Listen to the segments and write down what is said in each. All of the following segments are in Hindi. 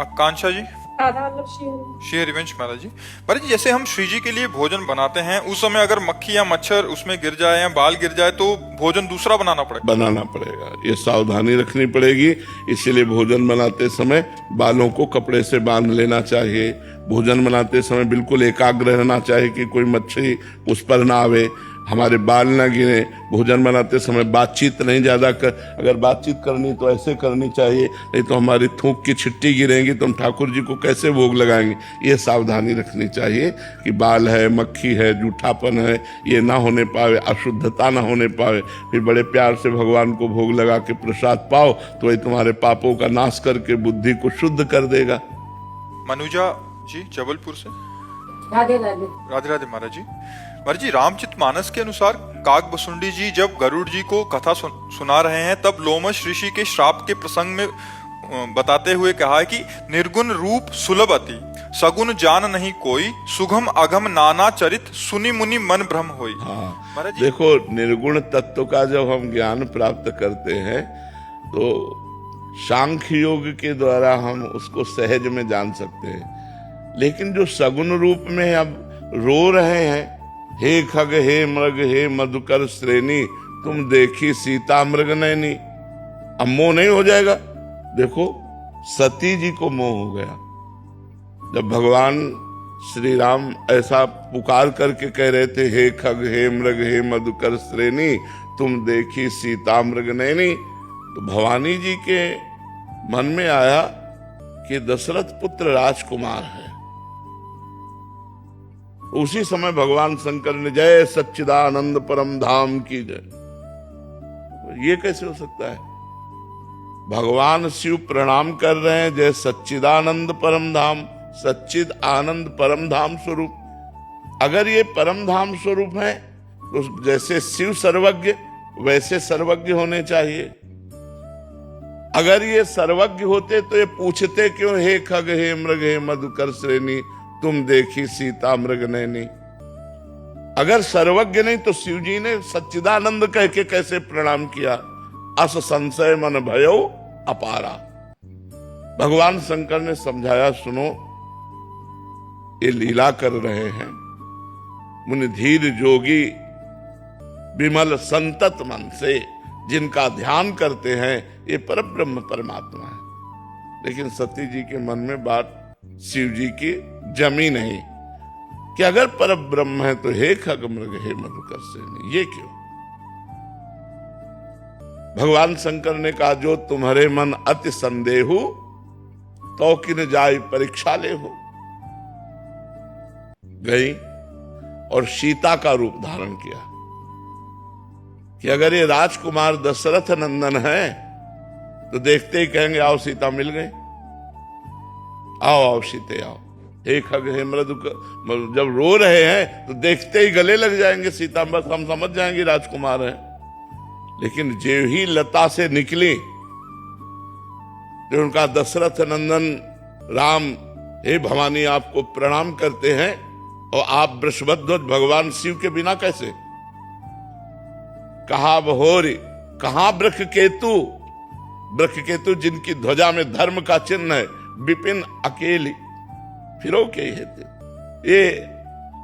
आकांक्षा जी। राधा वल्लभ श्री श्री हरिवंश महाराज जी। महाराज जी, जैसे हम श्री जी के लिए भोजन बनाते हैं, उस समय अगर मक्खी या मच्छर उसमें गिर जाए या बाल गिर जाए तो भोजन दूसरा बनाना पड़ेगा। ये सावधानी रखनी पड़ेगी। इसीलिए भोजन बनाते समय बालों को कपड़े से बांध लेना चाहिए। भोजन बनाते समय बिल्कुल एकाग्र रहना चाहिए कि कोई मच्छी उस पर ना आवे, हमारे बाल ना गिरे। भोजन बनाते समय बातचीत नहीं ज्यादा कर, अगर बातचीत करनी तो ऐसे करनी चाहिए, नहीं तो हमारी थूक की छिट्टी गिरेंगी तो हम ठाकुर जी को कैसे भोग लगाएंगे। ये सावधानी रखनी चाहिए कि बाल है, मक्खी है, जूठापन है, ये ना होने पावे, अशुद्धता ना होने पावे। फिर बड़े प्यार से भगवान को भोग लगा के प्रसाद पाओ तो वही तुम्हारे पापों का नाश करके बुद्धि को शुद्ध कर देगा। मनुजा जी जबलपुर से। राधे राधे। राधे राधे महाराज जी। महाराज जी, रामचरितमानस के अनुसार काकभुसुंडी जी जब गरुड़ जी को कथा सुना रहे हैं, तब लोमश ऋषि के श्राप के प्रसंग में बताते हुए कहा है कि निर्गुण रूप सुलभ अति, सगुन जान नहीं कोई, सुगम अगम नाना चरित, सुनि मुनि मन भ्रम होई। हाँ, देखो, निर्गुण तत्व का जब हम ज्ञान प्राप्त करते हैं तो सांख्य योग के द्वारा हम उसको सहज में जान सकते हैं। लेकिन जो सगुण रूप में अब रो रहे हैं, हे खग हे मृग हे मधुकर श्रेणी, तुम देखी सीता मृग नैनी, अब मोह नहीं हो जाएगा। देखो, सती जी को मोह हो गया जब भगवान श्री राम ऐसा पुकार करके कह रहे थे, हे खग हे मृग हे मधुकर श्रेणी, तुम देखी सीता मृग नैनी। तो भवानी जी के मन में आया कि दशरथ पुत्र राजकुमार है। उसी समय भगवान शंकर ने जय सच्चिदानंद परम धाम की जय। ये कैसे हो सकता है? भगवान शिव प्रणाम कर रहे हैं, जय सच्चिदानंद परम धाम, सच्चिद आनंद परम धाम स्वरूप। अगर ये परम धाम स्वरूप है तो जैसे शिव सर्वज्ञ वैसे सर्वज्ञ होने चाहिए। अगर ये सर्वज्ञ होते तो ये पूछते क्यों, हे खग हे मृग हे मधुकर श्रेणी, तुम देखी सीता मृग नैनी। अगर सर्वज्ञ नहीं तो शिव जी ने सच्चिदानंद कह के कैसे प्रणाम किया? अस संशय मन भयो अपारा। भगवान शंकर ने समझाया, सुनो, ये लीला कर रहे हैं। मुनि धीर जोगी विमल संतत मन से जिनका ध्यान करते हैं, ये परब्रह्म परमात्मा है। लेकिन सती जी के मन में बात शिव जी की जमी नहीं कि अगर परब्रह्म है तो हे खग मृग हे मधुकर श्रेणी, ये क्यों? भगवान शंकर ने कहा, जो तुम्हारे मन अति संदेहु तो किन जाय परीक्षा ले हो। गई और सीता का रूप धारण किया कि अगर ये राजकुमार दशरथ नंदन है तो देखते ही कहेंगे, आओ सीता मिल गई, आओ आओ सीते आओ। हे खग हे मृग, जब रो रहे हैं तो देखते ही गले लग जाएंगे सीता, बस हम समझ जाएंगे राजकुमार है। लेकिन जो ही लता से निकली जो उनका दशरथ नंदन राम, हे भवानी आपको प्रणाम करते हैं, और आप वृषभध्वज भगवान शिव के बिना कैसे? कहा बहोरी, कहां वृक्ष केतु, वृक्ष केतु जिनकी ध्वजा में धर्म का चिन्ह है, विपिन अकेली फिरो के ही थे। ये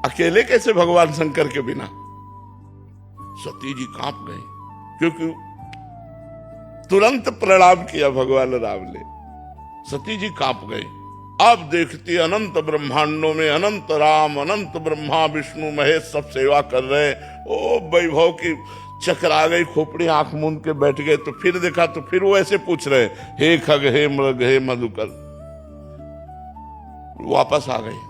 अकेले कैसे भगवान शंकर के बिना? सती जी कांप गई, क्योंकि तुरंत प्रणाम किया भगवान राम ने। सती जी कांप गई। अब देखती अनंत ब्रह्मांडों में अनंत राम, अनंत ब्रह्मा विष्णु महेश सब सेवा कर रहे। ओ वैभव की चकरा गई, खोपड़ी आंख मूंद के बैठ गए। तो फिर देखा तो फिर वो ऐसे पूछ रहे, हे खग हे मृग हे मधुकर। वापस आ गई।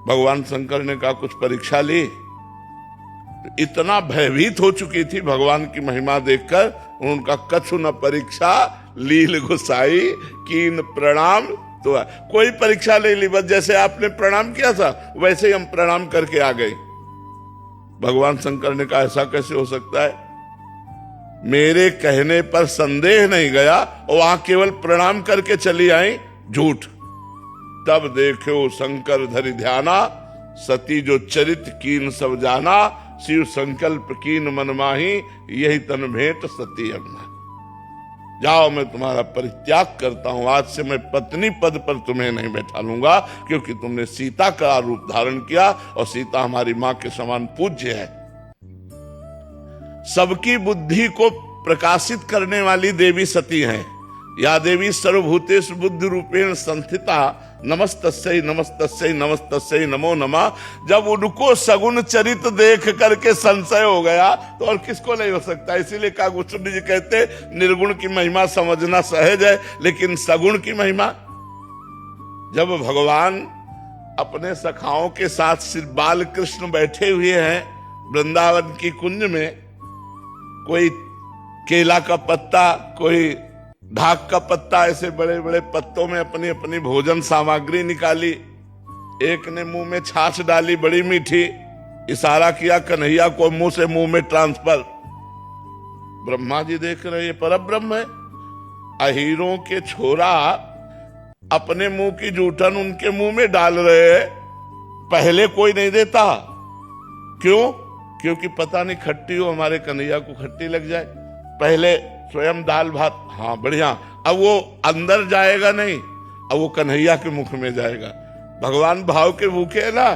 भगवान शंकर ने कहा, कुछ परीक्षा ली? तो इतना भयभीत हो चुकी थी भगवान की महिमा देखकर, उनका कछु न परीक्षा लील गुसाई कीन प्रणाम। तो कोई परीक्षा नहीं ली, बस जैसे आपने प्रणाम किया था वैसे ही हम प्रणाम करके आ गए। भगवान शंकर ने कहा, ऐसा कैसे हो सकता है? मेरे कहने पर संदेह नहीं गया और वहां केवल प्रणाम करके चली आई, झूठ। तब देखो शंकर धरि ध्याना, सती जो चरित कीन सब जाना, शिव संकल्प कीन मन माही, यही तन भेंट सती अग्ना। जाओ मैं तुम्हारा परित्याग करता हूं, आज से मैं पत्नी पद पर तुम्हें नहीं बैठा लूंगा, क्योंकि तुमने सीता का रूप धारण किया और सीता हमारी मां के समान पूज्य है। सबकी बुद्धि को प्रकाशित करने वाली देवी सती हैं। या देवी सर्वभूतेषु बुद्धि रूपेण संस्थिता नमस्तस्यै नमस्तस्यै नमस्तस्यै नमो नमः। जब उनको सगुण चरित देख करके संशय हो गया तो और किसको नहीं हो सकता। इसीलिए कागभूषण जी कहते निर्गुण की महिमा समझना सहज है, लेकिन सगुण की महिमा, जब भगवान अपने सखाओं के साथ श्री बाल कृष्ण बैठे हुए हैं वृंदावन की कुंज में, कोई केला का पत्ता, कोई ढाक का पत्ता, ऐसे बड़े बड़े पत्तों में अपनी अपनी भोजन सामग्री निकाली। एक ने मुंह में छाछ डाली बड़ी मीठी, इशारा किया कन्हैया को मुंह से मुंह में ट्रांसफर। ब्रह्मा जी देख रहे ये परब्रह्म है। अहीरों के छोरा अपने मुंह की जूठन उनके मुंह में डाल रहे हैं, पहले कोई नहीं देता। क्यों? क्योंकि पता नहीं खट्टी हो, हमारे कन्हैया को खट्टी लग जाए। पहले स्वयं दाल भात, हाँ बढ़िया, अब वो अंदर जाएगा नहीं, अब वो कन्हैया के मुख में जाएगा। भगवान भाव के भूखे है ना,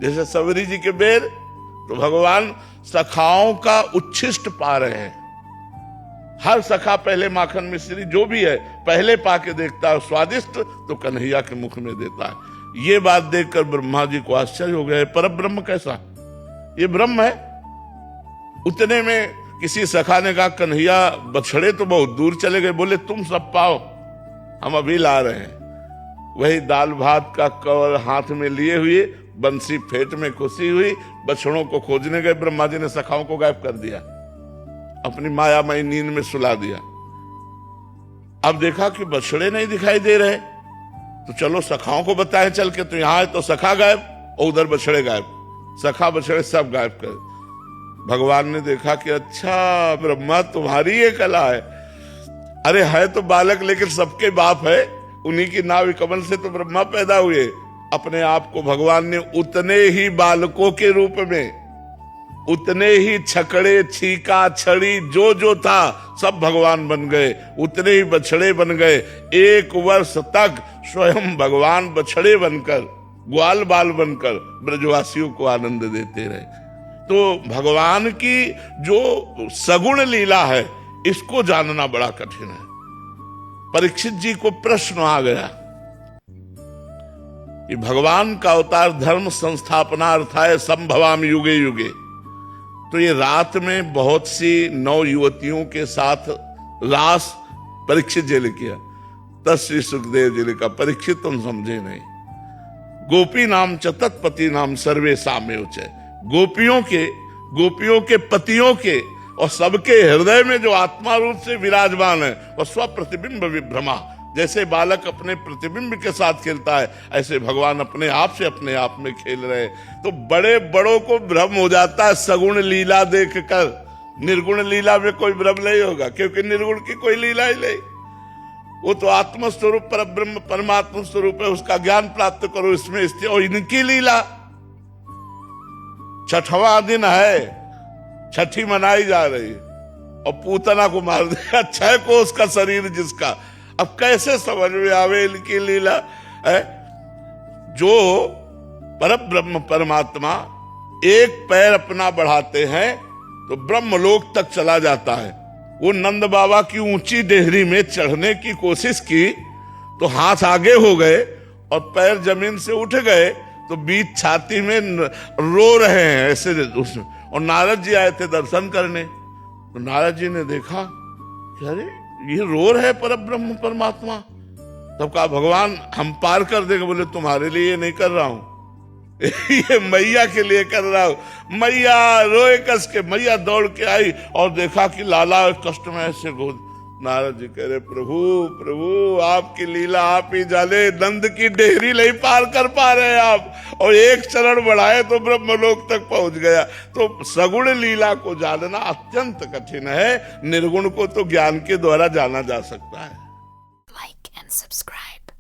जैसे सबरी जी के बेर, तो भगवान सखाओं का उच्छिष्ट पा रहे हैं। हर सखा पहले माखन मिश्री जो भी है पहले पाके देखता है, स्वादिष्ट तो कन्हैया के मुख में देता है। ये बात देखकर ब्रह्मा जी को आश्चर्य हो गया, परब्रह्म कैसा, ये ब्रह्म है। उतने में किसी सखा ने कहा कन्हैया बछड़े तो बहुत दूर चले गए, बोले तुम सब पाओ, हम अभी ला रहे हैं। वही दाल भात का कवर हाथ में लिए हुए, बंसी फेट में खुशी हुई, बछड़ों को खोजने गए। ब्रह्मा जी ने सखाओं को गायब कर दिया, अपनी मायामयी नींद में सुला दिया। अब देखा कि बछड़े नहीं दिखाई दे रहे, तो चलो सखाओं को बताएं चल के, तो यहां है तो सखा गायब और उधर बछड़े गायब, सखा बछड़े सब गायब कर। भगवान ने देखा कि अच्छा ब्रह्मा तुम्हारी ये कला है। अरे है तो बालक लेकिन सबके बाप है, उन्हीं की नाभ कमल से तो ब्रह्मा पैदा हुए। अपने आप को भगवान ने उतने ही बालकों के रूप में, उतने ही छकड़े छीका छड़ी जो जो था सब भगवान बन गए, उतने ही बछड़े बन गए। 1 वर्ष तक स्वयं भगवान बछड़े बनकर, ग्वाल बाल बनकर ब्रजवासियों को आनंद देते रहे। तो भगवान की जो सगुण लीला है इसको जानना बड़ा कठिन है। परीक्षित जी को प्रश्न आ गया कि भगवान का अवतार धर्म संस्थापनार्थाय संभवामि युगे युगे। तो ये रात में बहुत सी नौ युवतियों के साथ रास परीक्षित जी ने किया। तब श्री सुखदेव जी ने कहा परीक्षित तुम समझे नहीं, गोपी नाम च तत्पति नाम सर्वे साम्य च। गोपियों के पतियों के और सबके हृदय में जो आत्मा रूप से विराजमान है और स्व प्रतिबिंब विभ्रमा, जैसे बालक अपने प्रतिबिंब के साथ खेलता है ऐसे भगवान अपने आप से अपने आप में खेल रहे। तो बड़े बड़ों को भ्रम हो जाता है सगुण लीला देखकर। निर्गुण लीला में कोई भ्रम नहीं होगा, क्योंकि निर्गुण की कोई लीला ही नहीं। वो तो आत्म स्वरूप परब्रह्म परमात्मा स्वरूप है, उसका ज्ञान प्राप्त करो इसमें स्थित। और इनकी लीला 6वां दिन है, छठी मनाई जा रही है और पूतना को मार दिया 6 कोस का शरीर जिसका। अब कैसे समझ में आवे इनकी लीला है। जो परब्रह्म परमात्मा एक पैर अपना बढ़ाते हैं तो ब्रह्मलोक तक चला जाता है। वो नंद बाबा की ऊंची डेहरी में चढ़ने की कोशिश की तो हाथ आगे हो गए और पैर जमीन से उठ गए, तो बीच छाती में रो रहे हैं ऐसे उसमें। और नारद जी आए थे दर्शन करने, तो नारद जी ने देखा कि अरे ये रो रहे परब्रह्म परमात्मा। तब कहा भगवान हम पार कर देंगे। बोले तुम्हारे लिए ये नहीं कर रहा हूं, ये मैया के लिए कर रहा हूं। मैया रोए कस के, मैया दौड़ के आई और देखा कि लाला कष्ट में ऐसे गोद। नारद जी कह रहे प्रभु प्रभु आपकी लीला आप ही जाने, नंद की डेहरी नहीं पार कर पा रहे आप, और एक चरण बढ़ाए तो ब्रह्मलोक तक पहुंच गया। तो सगुण लीला को जानना अत्यंत कठिन है, निर्गुण को तो ज्ञान के द्वारा जाना जा सकता है। Like and subscribe.